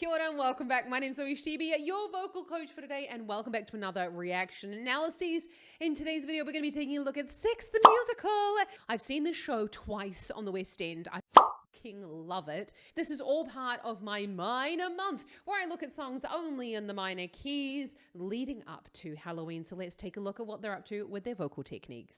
Kia ora and welcome back. My name's ZoeStibi, your vocal coach for today, and welcome back to another reaction analysis. In today's video, we're going to be taking a look at Six the Musical. I've seen this show twice on the West End. I fucking love it. This is all part of my minor month, where I look at songs only in the minor keys leading up to Halloween. So let's take a look at what they're up to with their vocal techniques.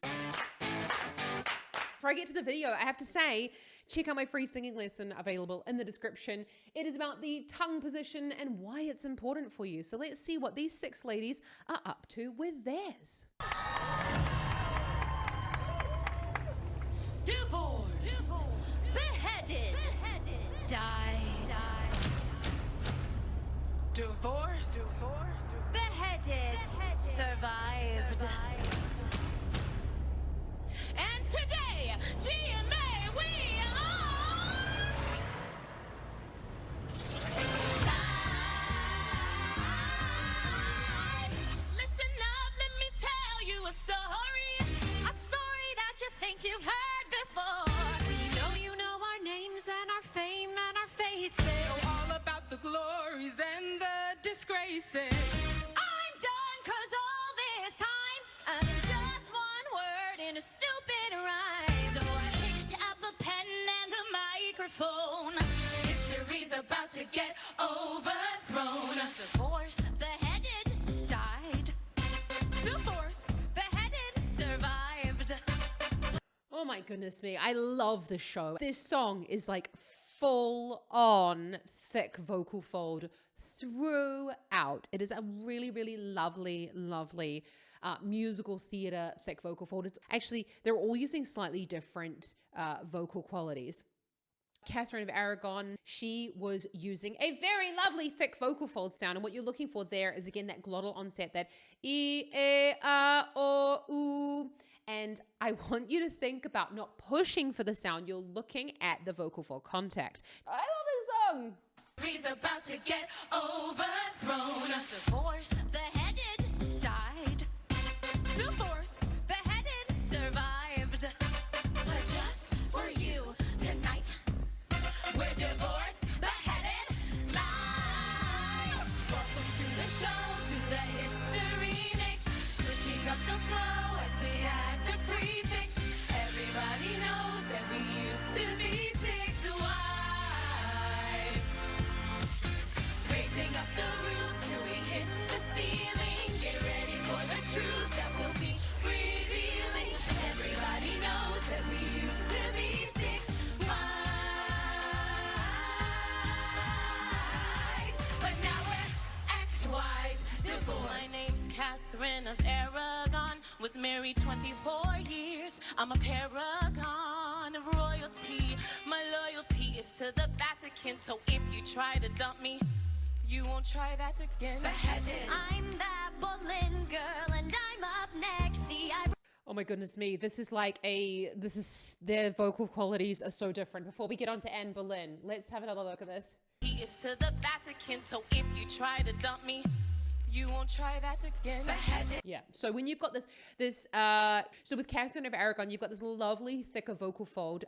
Before I get to the video, I have to say, check out my free singing lesson available in the description. It is about the tongue position and why it's important for you. So let's see what these six ladies are up to with theirs. Divorced, beheaded, died. Divorced, beheaded, survived. And today, GMA, we are live. Listen up, let me tell you a story that you think you've heard before. We know you know our names and our fame and our faces. Know all about the glories and the disgraces. I'm done 'cause all this time I've been just one word in a stupid rhyme. So I picked up a pen and a microphone. History's about to get overthrown. Divorced, beheaded, died. Divorced, beheaded, survived. Oh my goodness me, I love this show. This song is like full on thick vocal fold throughout. It is a really, really lovely musical theater thick vocal fold. It's actually, they're all using slightly different vocal qualities. Katherine of Aragon, she was using a very lovely thick vocal fold sound, and what you're looking for there is again that glottal onset, that e, a, o, u. And I want you to think about not pushing for the sound. You're looking at the vocal fold contact. I love this song. History's about to get overthrown. Divorced, beheaded, died. Divorced, beheaded, survived. But just for you tonight, we're divorced, beheaded, live. Welcome to the show, to the history mix. Switching up the flow as we add the prefix. Everybody knows that we used to be six wives. Raising up the roof till we hit the ceiling. Get ready for the truth that we'll be revealing. Everybody knows that we used to be six wives, but now we're ex-wives, divorced. My name's Katherine of Aragon. Was married 24 years. I'm a paragon of royalty. My loyalty is to the Vatican. So if you try to dump me, you won't try that again. Beheaded. I'm that Boleyn girl, and I'm up next. See, Oh my goodness me, this is their vocal qualities are so different. Before we get on to Anne Boleyn, let's have another look at this. He is to the Vatican. So if you try to dump me, you won't try that again. Beheaded. Yeah. So when you've got so with Katherine of Aragon, you've got this lovely thicker vocal fold.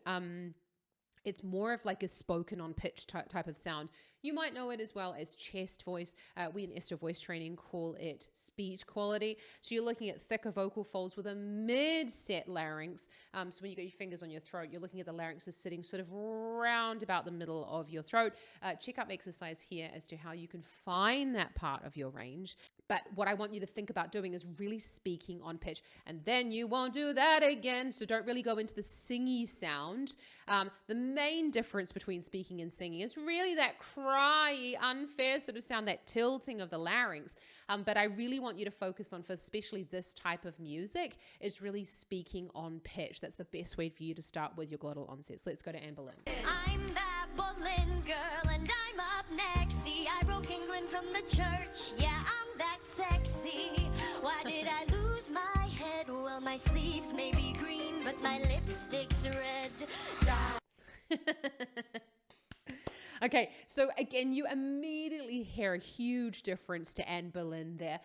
It's more of like a spoken on pitch type of sound. You might know it as well as chest voice. We in Esther Voice Training call it speech quality. So you're looking at thicker vocal folds with a mid-set larynx. So when you got your fingers on your throat, you're looking at the larynx is sitting sort of round about the middle of your throat. Check out my exercise here as to how you can find that part of your range. But what I want you to think about doing is really speaking on pitch, and then you won't do that again. So don't really go into the singy sound. The main difference between speaking and singing is really that cryy, unfair sort of sound, that tilting of the larynx. But I really want you to focus on, for especially this type of music, is really speaking on pitch. That's the best way for you to start with your glottal onsets. Let's go to Anne Boleyn. I'm that Boleyn girl, and I'm up next. See, I broke England from the church. Yeah, I'm that sexy. Why did I lose my head? Well, my sleeves may be green, but my lipstick's red. Okay, so again, you immediately hear a huge difference to Anne Boleyn there.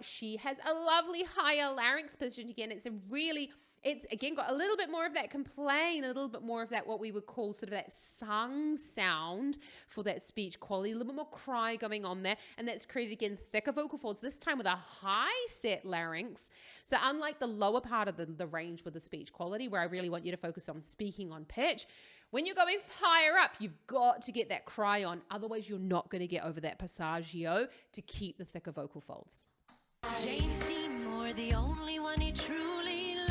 She has a lovely higher larynx position. Again, it's a really It's again got a little bit more of that complain, a little bit more of that what we would call sort of that sung sound for that speech quality, a little bit more cry going on there, and that's created again thicker vocal folds, this time with a high set larynx. So unlike the lower part of the range with the speech quality, where I really want you to focus on speaking on pitch, when you're going higher up, you've got to get that cry on, otherwise you're not going to get over that passaggio to keep the thicker vocal folds. Jane Seymour, the only one he truly loved.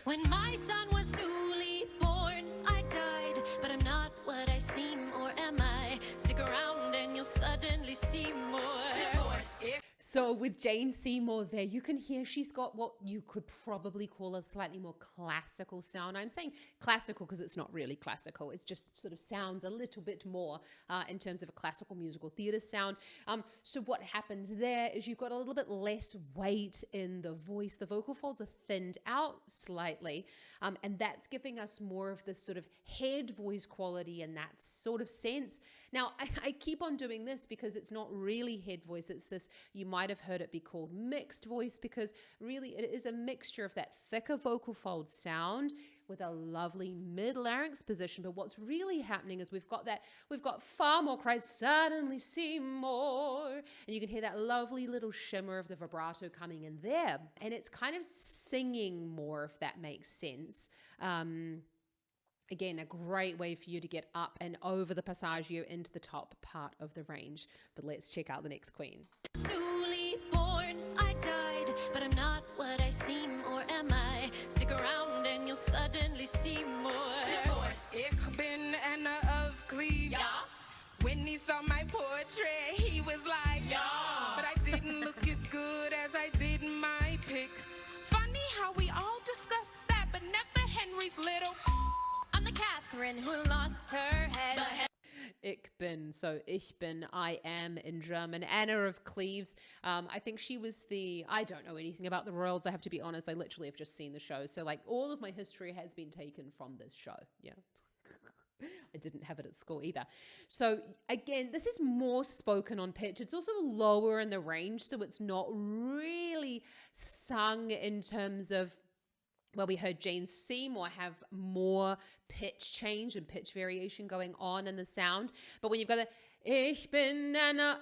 When my son was newly born, I died, but I'm not what I seem, or am I? Stick around and you'll suddenly see more. Divorced. So with Jane Seymour there, you can hear she's got what you could probably call a slightly more classical sound. I'm saying classical because it's not really classical. It's just sort of sounds a little bit more in terms of a classical musical theatre sound. So what happens there is you've got a little bit less weight in the voice. The vocal folds are thinned out slightly, and that's giving us more of this sort of head voice quality in that sort of sense. Now, I keep on doing this because it's not really head voice. It's this, you might have heard it be called mixed voice, because really it is a mixture of that thicker vocal fold sound with a lovely mid-larynx position. But what's really happening is we've got far more cries, suddenly see more, and you can hear that lovely little shimmer of the vibrato coming in there, and it's kind of singing more, if that makes sense. Again, a great way for you to get up and over the passaggio into the top part of the range. But let's check out the next queen. Newly born, I died, but I'm not what I seem, or am I? Stick around and you'll suddenly see more. Divorced. Ich bin Anna of Cleves. Yeah. When he saw my portrait, he was like, Yeah. but I didn't look as good as I did in my pic. Funny how we all discussed that, but never Henry's little. I'm the Catherine who lost her head. Ich bin, so ich bin, I am in German. Anna of Cleves. I think she was I don't know anything about the royals, I have to be honest. I literally have just seen the show. So like all of my history has been taken from this show. Yeah. I didn't have it at school either. So again, this is more spoken on pitch. It's also lower in the range, so it's not really sung in terms of, well, we heard Jane Seymour have more pitch change and pitch variation going on in the sound. But when you've got the Ich bin Anna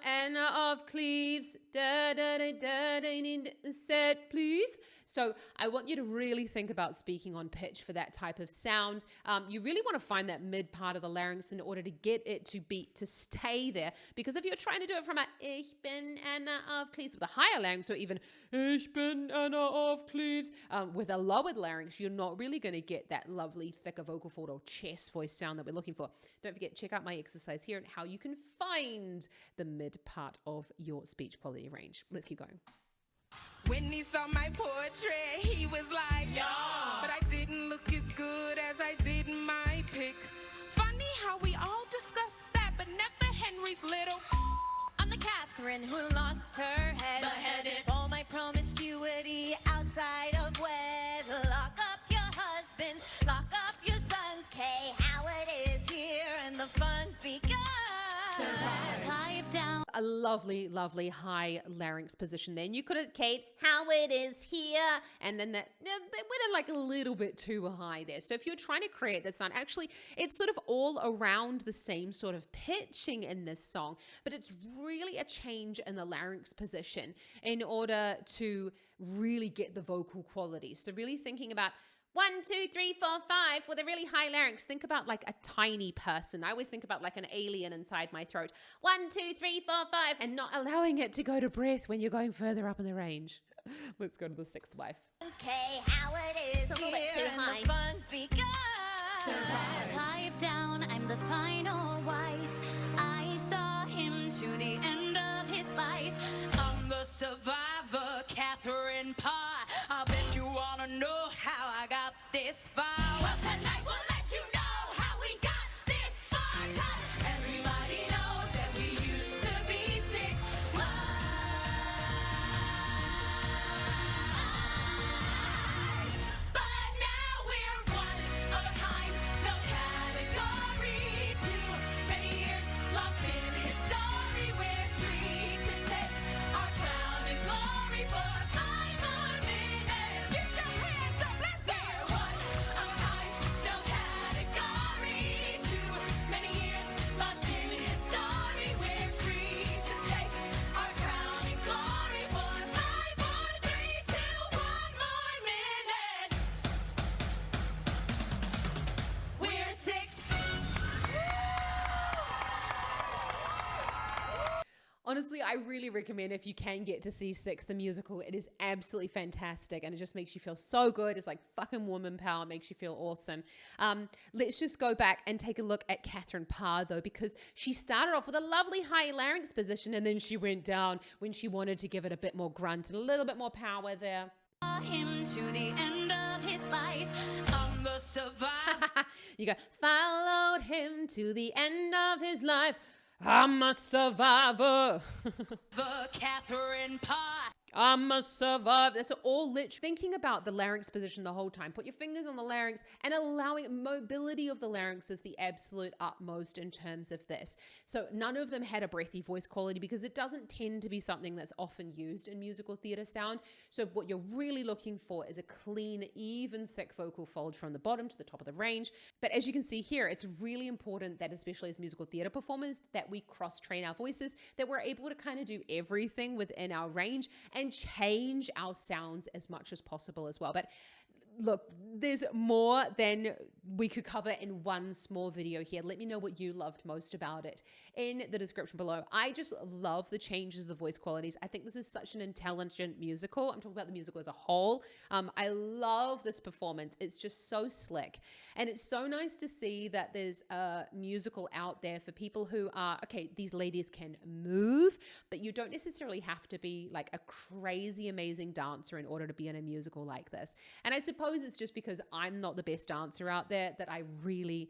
of Cleves, da da da da da, said please. So I want you to really think about speaking on pitch for that type of sound. You really want to find that mid part of the larynx in order to get it to stay there. Because if you're trying to do it from a Ich bin Anna of Cleves with a higher larynx, or even Ich bin Anna of Cleves with a lowered larynx, you're not really going to get that lovely thicker vocal fold or chest voice sound that we're looking for. Don't forget, check out my exercise here and how you can find the mid part of your speech quality range. Let's keep going. When he saw my portrait, he was like, yeah, but I didn't look as good as I did in my pic. Funny how we all discussed that, but never Henry's little. I'm the Catherine who lost her head. Beheaded. All my promiscuity outside of wed. Lock up your husbands, lock up your sons. Kay, Howard is here and the fun's begun. Survive. Live down. A lovely, lovely high larynx position there. And you could have, Kate, Howard is here. And then they went in like a little bit too high there. So if you're trying to create this sound, actually, it's sort of all around the same sort of pitching in this song, but it's really a change in the larynx position in order to really get the vocal quality. So really thinking about 1, 2, 3, 4, 5 with a really high larynx. Think about like a tiny person. I always think about like an alien inside my throat. 1, 2, 3, 4, 5, and not allowing it to go to breath when you're going further up in the range. Let's go to the sixth wife. Kay, Howard is a little bit here too and high. the fun's begun. Survive. Live down, I'm the final wife. I saw him to the end of his life. I'm the survivor, Catherine Parr. I bet you wanna know how I got this far. Well, tonight we'll let you know how we got this far. 'Cause everybody knows that we used to be 6 wives. But now we're one of a kind, no category. Too many years lost Honestly, I really recommend if you can get to see Six, the musical. It is absolutely fantastic and it just makes you feel so good. It's like fucking woman power, makes you feel awesome. Let's just go back and take a look at Katherine Parr though, because she started off with a lovely high larynx position and then she went down when she wanted to give it a bit more grunt and a little bit more power there. Him to the end of his life. I'm the survivor. You go, followed him to the end of his life. I'm a survivor. The Katherine Parr. I'm a survivor. That's all literally thinking about the larynx position the whole time. Put your fingers on the larynx and allowing mobility of the larynx is the absolute utmost in terms of this. So none of them had a breathy voice quality because it doesn't tend to be something that's often used in musical theater sound. So what you're really looking for is a clean, even, thick vocal fold from the bottom to the top of the range. But as you can see here, it's really important that, especially as musical theater performers, that we cross-train our voices, that we're able to kind of do everything within our range and change our sounds as much as possible as well. But look, there's more than we could cover in one small video here. Let me know what you loved most about it in the description below. I just love the changes of the voice qualities. I think this is such an intelligent musical. I'm talking about the musical as a whole. I love this performance. It's just so slick. And it's so nice to see that there's a musical out there for people who are, okay, these ladies can move, but you don't necessarily have to be like a crazy, amazing dancer in order to be in a musical like this. And I suppose it's just because I'm not the best dancer out there that I really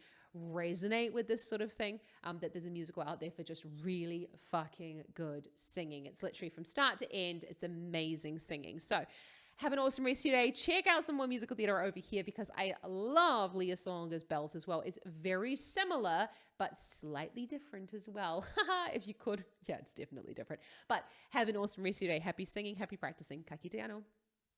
resonate with this sort of thing, that there's a musical out there for just really fucking good singing. It's literally from start to end, it's amazing singing. So have an awesome rest of your day. Check out some more musical theater over here because I love Lea Salonga's bells as well. It's very similar, but slightly different as well. If you could, yeah, it's definitely different. But have an awesome rest of your day. Happy singing, happy practicing. Ka kite anō.